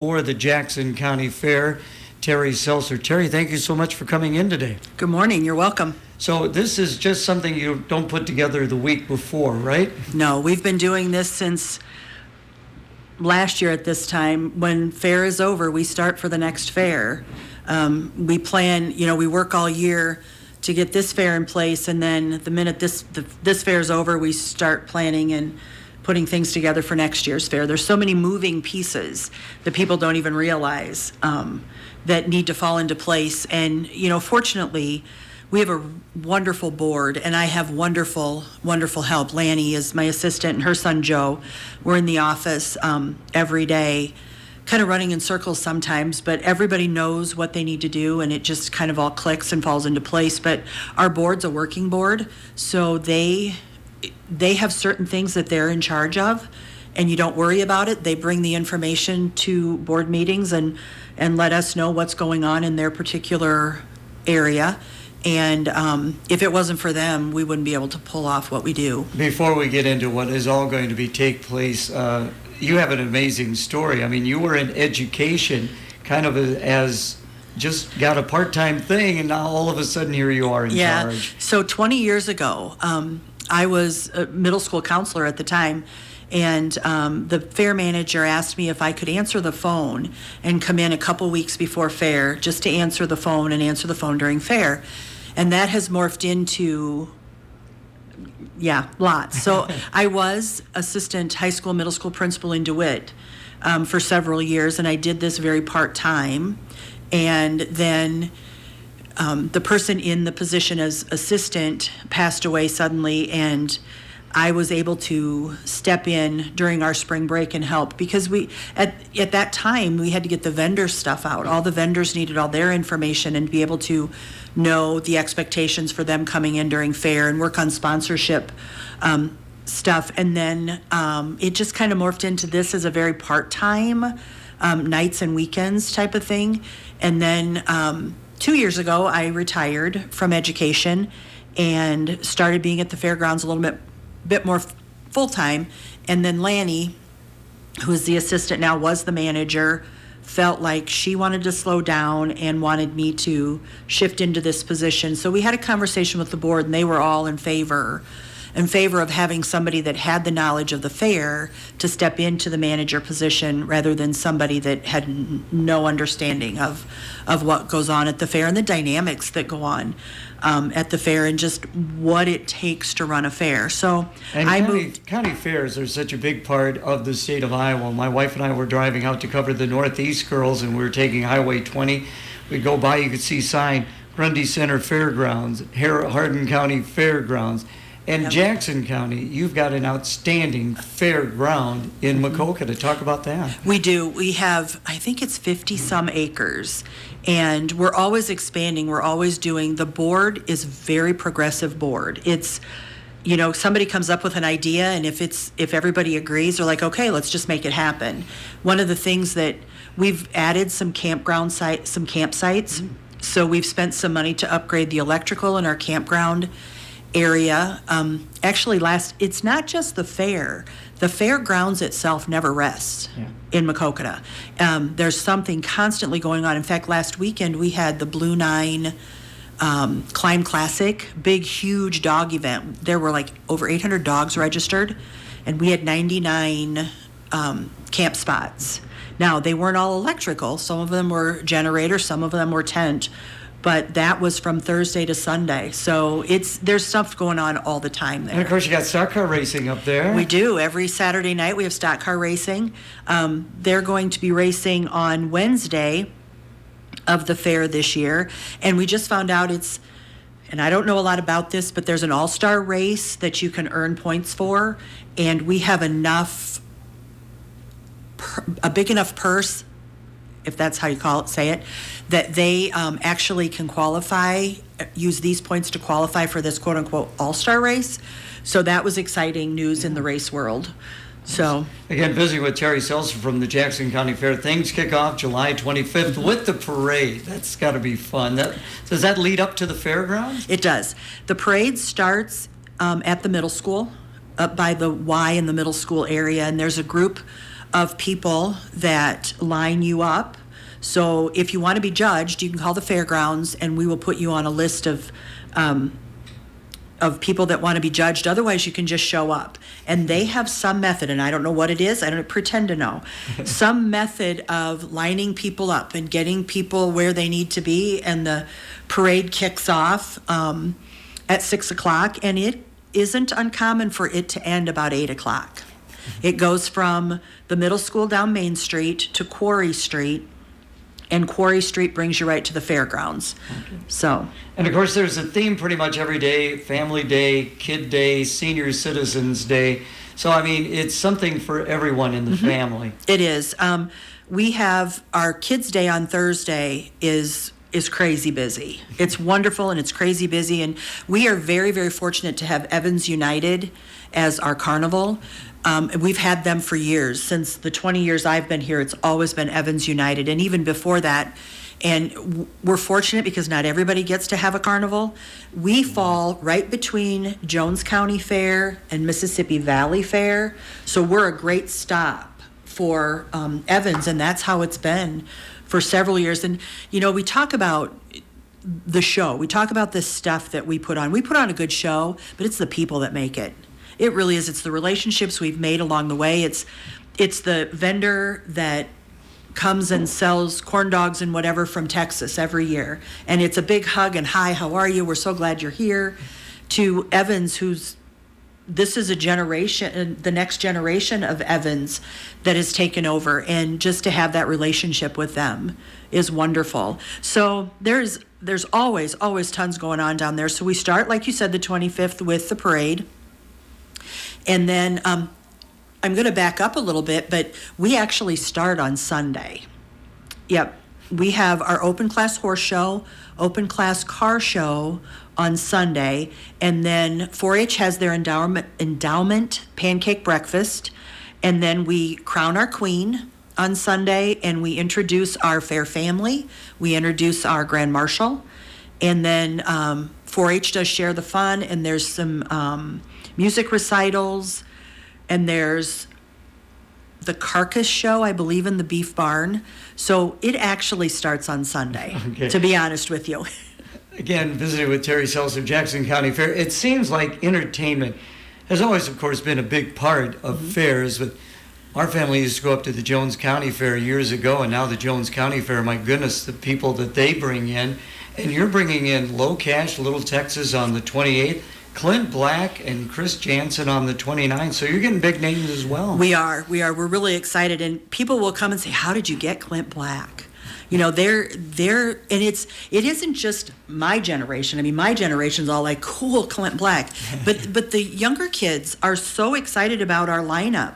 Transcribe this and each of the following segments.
for the Jackson County Fair, Terri Selzer. Terri, thank you so much for coming in today. Good morning. You're welcome. So this is just something you don't put together the week before, right? No, we've been doing this since last year at this time. When fair is over, we start for the next fair. We plan, we work all year to get this fair in place, and then the minute this fair is over, we start planning and putting things together for next year's fair. There's so many moving pieces that people don't even realize that need to fall into place. And, fortunately, we have a wonderful board, and I have wonderful, wonderful help. Lanny is my assistant, and her son, Joe. We're in the office every day, kind of running in circles sometimes, but everybody knows what they need to do, and it just kind of all clicks and falls into place. But our board's a working board, so they have certain things that they're in charge of, and you don't worry about it. They bring the information to board meetings and let us know what's going on in their particular area. And if it wasn't for them, we wouldn't be able to pull off what we do. Before we get into what is all going to take place, you have an amazing story. I mean, you were in education kind of as just got a part-time thing, and now all of a sudden here you are in charge. So 20 years ago, I was a middle school counselor at the time, and the fair manager asked me if I could answer the phone and come in a couple weeks before fair just to answer the phone during fair. And that has morphed into, lots. So I was assistant high school, middle school principal in DeWitt for several years, and I did this very part-time. And then the person in the position as assistant passed away suddenly, and I was able to step in during our spring break and help, because at that time we had to get the vendor stuff out. All the vendors needed all their information and be able to know the expectations for them coming in during fair and work on sponsorship stuff. And then it just kind of morphed into this as a very part-time nights and weekends type of thing. And then 2 years ago, I retired from education and started being at the fairgrounds a little bit more full-time. And then Lanny, who is the assistant now, was the manager, felt like she wanted to slow down and wanted me to shift into this position. So we had a conversation with the board, and they were all in favor of having somebody that had the knowledge of the fair to step into the manager position rather than somebody that had no understanding of what goes on at the fair and the dynamics that go on at the fair and just what it takes to run a fair. So county fairs are such a big part of the state of Iowa. My wife and I were driving out to cover the Northeast Girls, and we were taking Highway 20. We'd go by, you could see sign, Grundy Center Fairgrounds, Hardin County Fairgrounds. And Jackson County, you've got an outstanding fairground in Maquoketa. Talk about that. We do. We have, I think it's 50-some acres, and we're always expanding. We're always doing. The board is a very progressive board. It's, somebody comes up with an idea, and if everybody agrees, they're like, okay, let's just make it happen. One of the things that we've added some campsites. So we've spent some money to upgrade the electrical in our campground area. It's not just the fair. The fairgrounds itself never rests in Maquoketa. There's something constantly going on. In fact, last weekend we had the Blue Nine Climb Classic, big, huge dog event. There were like over 800 dogs registered, and we had 99 camp spots. Now, they weren't all electrical. Some of them were generators, some of them were tent, but that was from Thursday to Sunday. So there's stuff going on all the time there. And of course you got stock car racing up there. We do. Every Saturday night we have stock car racing. They're going to be racing on Wednesday of the fair this year. And we just found out and I don't know a lot about this, but there's an all-star race that you can earn points for. And we have a big enough purse, if that's how you say it, that they actually can use these points to qualify for this quote-unquote all-star race. So that was exciting news in the race world. So again, visiting with Terri Selzer from the Jackson County Fair. Things kick off July 25th with the parade. That's got to be fun. Does that lead up to the fairgrounds? It does. The parade starts at the middle school, up by the Y in the middle school area, and there's a group of people that line you up. So if you want to be judged, you can call the fairgrounds, and we will put you on a list of people that want to be judged. Otherwise, you can just show up. And they have some method, and I don't know what it is. I don't pretend to know. Some method of lining people up and getting people where they need to be. And the parade kicks off at 6 o'clock, and it isn't uncommon for it to end about 8 o'clock. It goes from the middle school down Main Street to Quarry Street, and Quarry Street brings you right to the fairgrounds. Okay. So, and of course, there's a theme pretty much every day: Family Day, Kid Day, Senior Citizens Day. So, I mean, it's something for everyone in the family. It is. We have our Kids Day on Thursday is crazy busy. It's wonderful, and it's crazy busy, and we are very, very fortunate to have Evans United as our carnival. We've had them for years. Since the 20 years I've been here, it's always been Evans United, and even before that. And we're fortunate because not everybody gets to have a carnival. We fall right between Jones County Fair and Mississippi Valley Fair, so we're a great stop for Evans, and that's how it's been for several years. And, you know, we talk about the show. We talk about this stuff that we put on. We put on a good show, but it's the people that make it. It really is. It's the relationships we've made along the way. It's the vendor that comes and sells corn dogs and whatever from Texas every year. And it's a big hug and, hi, how are you? We're so glad you're here. To Evans, this is a generation, the next generation of Evans that has taken over. And just to have that relationship with them is wonderful. So there's always tons going on down there. So we start, like you said, the 25th with the parade. And then I'm going to back up a little bit, but we actually start on Sunday. Yep. We have our open class horse show, open class car show on Sunday, and then 4-H has their endowment pancake breakfast, and then we crown our queen on Sunday, and we introduce our fair family. We introduce our grand marshal, and then 4-H does share the fun, and there's some music recitals, and there's the carcass show, I believe, in the beef barn. So it actually starts on Sunday, to be honest with you. Again, visiting with Terri Selzer, Jackson County Fair. It seems like entertainment has always, of course, been a big part of fairs. But our family used to go up to the Jones County Fair years ago, and now the Jones County Fair, my goodness, the people that they bring in. And you're bringing in Low Cash, Little Texas on the 28th. Clint Black and Chris Jansen on the 29th. So you're getting big names as well. We are. We're really excited. And people will come and say, how did you get Clint Black? You know, they're and it isn't just my generation. I mean, my generation's all like, cool, Clint Black. But the younger kids are so excited about our lineup.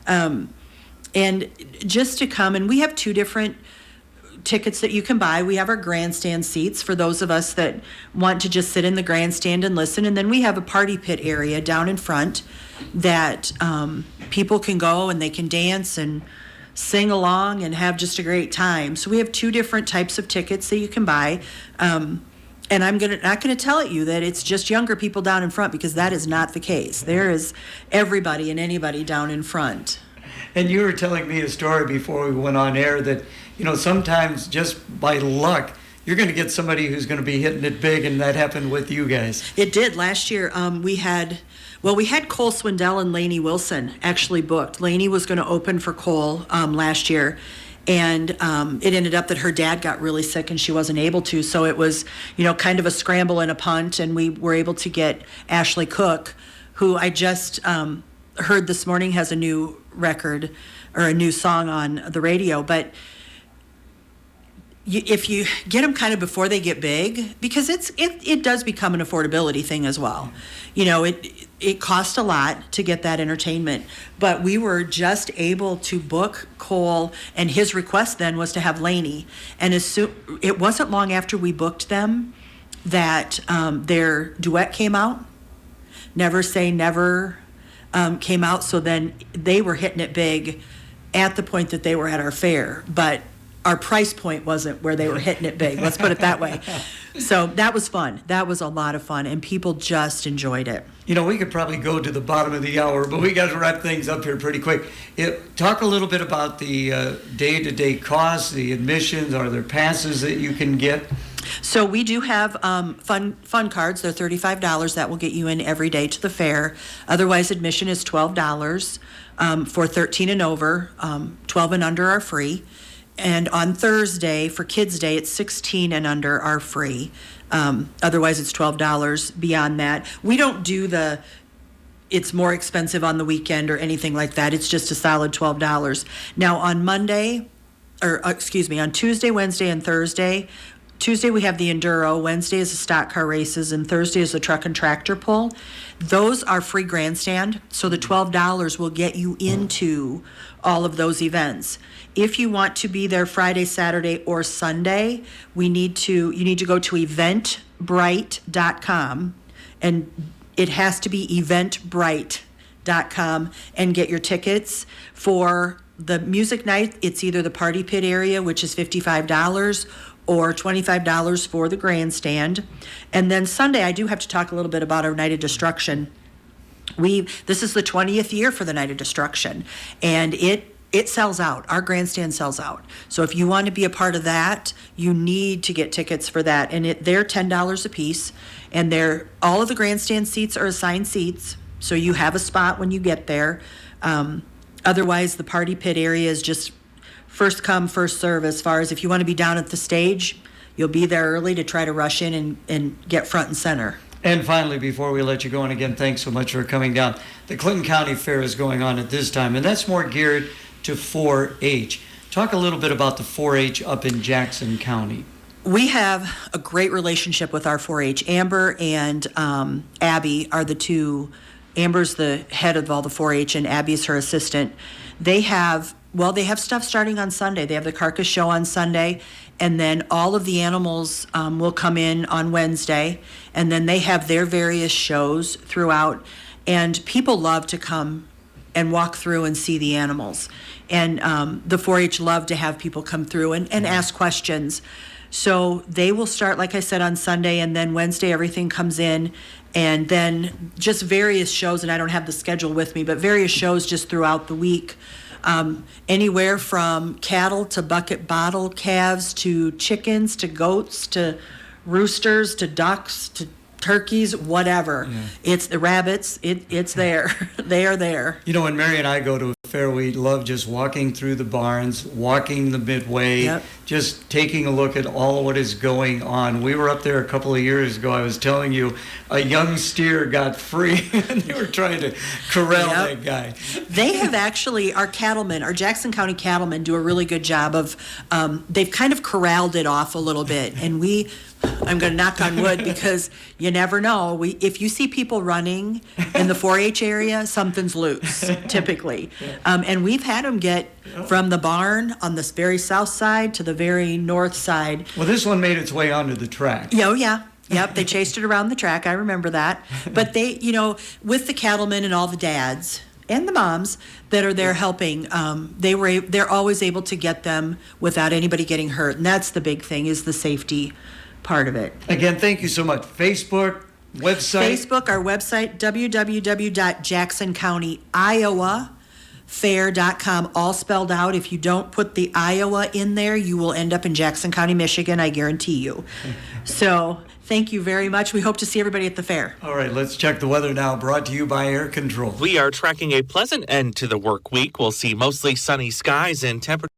And just to come, and we have two different tickets that you can buy. We have our grandstand seats for those of us that want to just sit in the grandstand and listen. And then we have a party pit area down in front that people can go and they can dance and sing along and have just a great time. So we have two different types of tickets that you can buy. And I'm not gonna tell you that it's just younger people down in front, because that is not the case. There is everybody and anybody down in front. And you were telling me a story before we went on air that, you know, sometimes just by luck, you're going to get somebody who's going to be hitting it big, and that happened with you guys. It did. Last year, we had Cole Swindell and Lainey Wilson actually booked. Lainey was going to open for Cole last year, and it ended up that her dad got really sick and she wasn't able to. So it was, you know, kind of a scramble and a punt, and we were able to get Ashley Cook, who I just heard this morning has a new record or a new song on the radio. But if you get them kind of before they get big, because it does become an affordability thing as well. You know, it costs a lot to get that entertainment, but we were just able to book Cole, and his request then was to have Lainey. And it wasn't long after we booked them that their duet came out. Never Say Never came out. So then they were hitting it big at the point that they were at our fair. But our price point wasn't where they were hitting it big. Let's put it that way. So that was fun. That was a lot of fun, and people just enjoyed it. You know, we could probably go to the bottom of the hour, but we got to wrap things up here pretty quick. Talk a little bit about the day-to-day costs, the admissions. Are there passes that you can get? So we do have fun cards. They're $35. That will get you in every day to the fair. Otherwise, admission is $12 for 13 and over. 12 and under are free. And on Thursday, for Kids Day, it's 16 and under are free. Otherwise, it's $12 beyond that. We don't do it's more expensive on the weekend or anything like that. It's just a solid $12. Now, on on Tuesday, Wednesday, and Thursday, Tuesday we have the Enduro, Wednesday is the stock car races, and Thursday is the truck and tractor pull. Those are free grandstand, so the $12 will get you into all of those events. If you want to be there Friday, Saturday, or Sunday, you need to go to eventbrite.com, and it has to be eventbrite.com, and get your tickets. For the music night, it's either the party pit area, which is $55, or $25 for the grandstand. And then Sunday, I do have to talk a little bit about our Night of Destruction. This is the 20th year for the Night of Destruction, and it sells out. Our grandstand sells out. So if you want to be a part of that, you need to get tickets for that. And they're $10 a piece, and all of the grandstand seats are assigned seats, so you have a spot when you get there. Otherwise, the party pit area is just first come, first serve. As far as if you want to be down at the stage, you'll be there early to try to rush in and get front and center. And finally, before we let you go, and again, thanks so much for coming down, the Clinton County Fair is going on at this time, and that's more geared to 4-H. Talk a little bit about the 4-H up in Jackson County. We have a great relationship with our 4-H. Amber and Abby are the two. Amber's the head of all the 4-H, and Abby's her assistant. They have stuff starting on Sunday. They have the carcass show on Sunday, and then all of the animals will come in on Wednesday, and then they have their various shows throughout, and people love to come and walk through and see the animals. And the 4-H love to have people come through and ask questions. So they will start, like I said, on Sunday, and then Wednesday everything comes in, and then just various shows, and I don't have the schedule with me, but various shows just throughout the week. Anywhere from cattle to bucket bottle calves to chickens to goats to roosters to ducks to turkeys, whatever. Yeah. It's the rabbits. It's there. They are there. You know, when Mary and I go to a fair, we love just walking through the barns, walking the midway, yep, just taking a look at all what is going on. We were up there a couple of years ago. I was telling you, a young steer got free, and they were trying to corral that guy. They have actually, our Jackson County cattlemen do a really good job of, they've kind of corralled it off a little bit, and I'm going to knock on wood because you never know. If you see people running in the 4-H area, something's loose, typically. And we've had them get from the barn on this very south side to the very north side. Well, this one made its way onto the track. Oh, yeah. Yep, they chased it around the track. I remember that. But they, with the cattlemen and all the dads and the moms that are there helping, they're always able to get them without anybody getting hurt. And that's the big thing, is the safety part of it. Again, thank you so much. Facebook, website? Our website, www.jacksoncountyowafair.com, all spelled out. If you don't put the Iowa in there, you will end up in Jackson County, Michigan, I guarantee you. So thank you very much. We hope to see everybody at the fair. All right, let's check the weather now, brought to you by Air Control. We are tracking a pleasant end to the work week. We'll see mostly sunny skies and temperatures